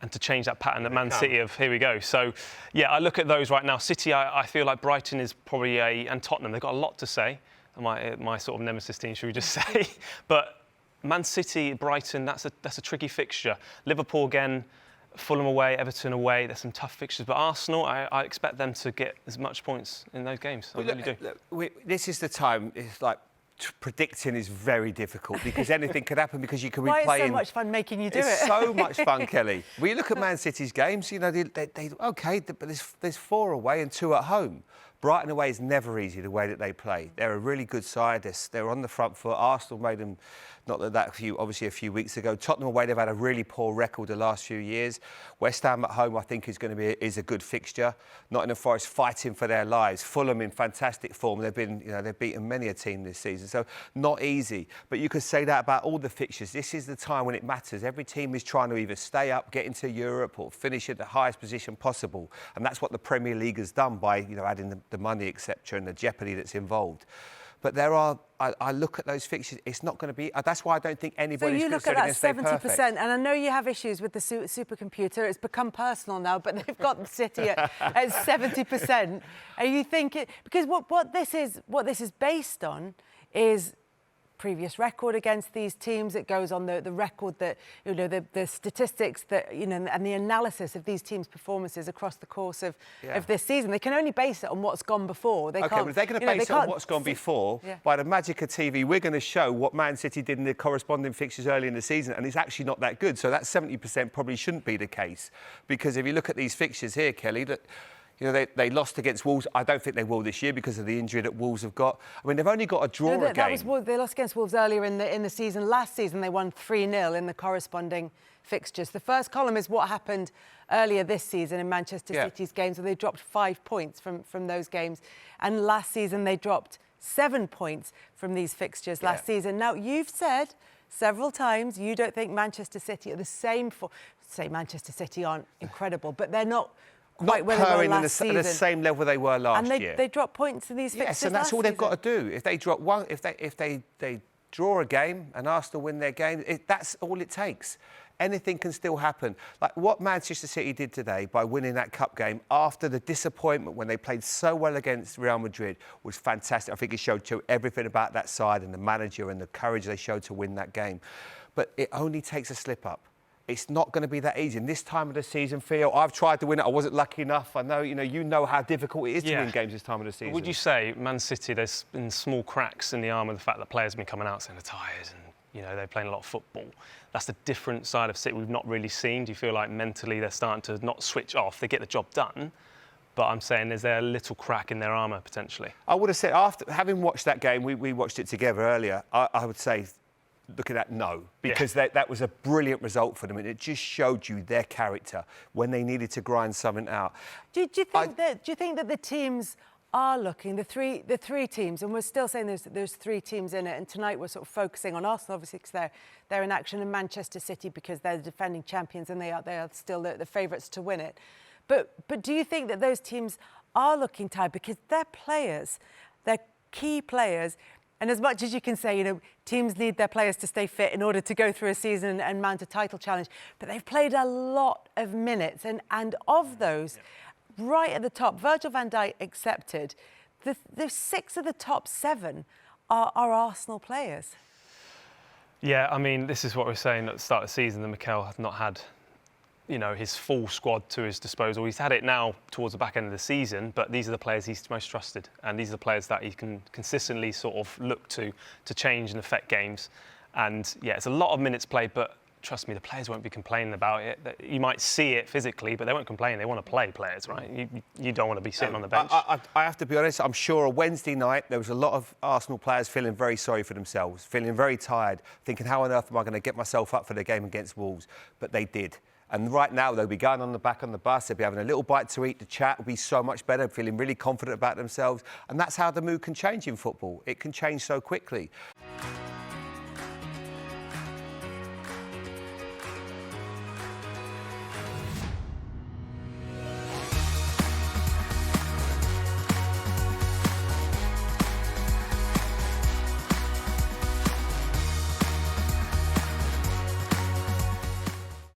and to change that pattern at Man City of here we go. So, yeah, I look at those right now. City, I feel like Brighton is probably and Tottenham, they've got a lot to say. My sort of nemesis team, should we just say? But Man City, Brighton, that's a tricky fixture. Liverpool again, Fulham away, Everton away. There's some tough fixtures. But Arsenal, I expect them to get as much points in those games. I really do. This is the time. It's like predicting is very difficult because anything could happen because you can replay. Why is so much fun making you do it? It's so much fun, Kelly. When you look at Man City's games, you know, but there's 4 away and 2 at home. Brighton away is never easy the way that they play. They're a really good side. They're on the front foot. Arsenal made them, obviously a few weeks ago. Tottenham away, they've had a really poor record the last few years. West Ham at home, I think, is a good fixture. Nottingham Forest fighting for their lives. Fulham in fantastic form. They've beaten many a team this season, so not easy. But you could say that about all the fixtures. This is the time when it matters. Every team is trying to either stay up, get into Europe, or finish at the highest position possible. And that's what the Premier League has done by, adding the money, etc., and the jeopardy that's involved. But I look at those fixtures, it's not going to be. That's why I don't think anybody's going to say they're stay perfect. So you look at that 70%, and I know you have issues with the supercomputer. It's become personal now, but they've got City at 70%. Are you thinking, because what this is based on is previous record against these teams. It goes on the record that, the statistics that, and the analysis of these teams' performances across the course of this season. They can only base it on what's gone before. They can't, but if they're going to base it on what's gone before, by the magic of TV, we're going to show what Man City did in the corresponding fixtures early in the season, and it's actually not that good. So that 70% probably shouldn't be the case. Because if you look at these fixtures here, Kelly, they lost against Wolves. I don't think they will this year because of the injury that Wolves have got. I mean, they've only got a draw game. They lost against Wolves earlier in the season. Last season, they won 3-0 in the corresponding fixtures. The first column is what happened earlier this season in Manchester City's games, where they dropped 5 points from those games. And last season, they dropped 7 points from these fixtures last season. Now, you've said several times you don't think Manchester City are the same for... Say Manchester City aren't incredible, but they're not quite where they were last season. At the same level they were last year. And they dropped points in these fixtures. Yes, and that's all they've got to do. If they drop one, if they draw a game and Arsenal win their game, that's all it takes. Anything can still happen. Like what Manchester City did today by winning that cup game after the disappointment when they played so well against Real Madrid was fantastic. I think it showed everything about that side and the manager and the courage they showed to win that game. But it only takes a slip-up. It's not going to be that easy. In this time of the season, Theo, I've tried to win it. I wasn't lucky enough. I know, you know how difficult it is to win games this time of the season. Would you say, Man City, there's been small cracks in the armour, the fact that players have been coming out saying they're tired and, they're playing a lot of football. That's the different side of City we've not really seen. Do you feel like mentally they're starting to not switch off? They get the job done. But I'm saying, is there a little crack in their armour, potentially? I would have said, after having watched that game, we watched it together earlier, I would say, looking at no, because that was a brilliant result for them, and it just showed you their character when they needed to grind something out. Do you think that the teams are looking, the three teams, and we're still saying there's 3 teams in it, and tonight we're sort of focusing on Arsenal, obviously, because they're in action, and Manchester City because they're the defending champions and they are still the favourites to win it. But do you think that those teams are looking tired because their players, their key players? And as much as you can say, teams need their players to stay fit in order to go through a season and mount a title challenge, but they've played a lot of minutes. And of those, right at the top, Virgil van Dijk accepted, the 6 of the top 7 are Arsenal players. Yeah, I mean, this is what we're saying at the start of the season, that Mikel has not had his full squad to his disposal. He's had it now towards the back end of the season, but these are the players he's most trusted, and these are the players that he can consistently sort of look to change and affect games. And yeah, it's a lot of minutes played, but trust me, the players won't be complaining about it. You might see it physically, but they won't complain. They want to play, players, right? You don't want to be sitting on the bench. I have to be honest, I'm sure a Wednesday night there was a lot of Arsenal players feeling very sorry for themselves, feeling very tired, thinking, how on earth am I going to get myself up for the game against Wolves? But they did. And right now, they'll be going on the back on the bus, they'll be having a little bite to eat, the chat will be so much better, feeling really confident about themselves. And that's how the mood can change in football. It can change so quickly.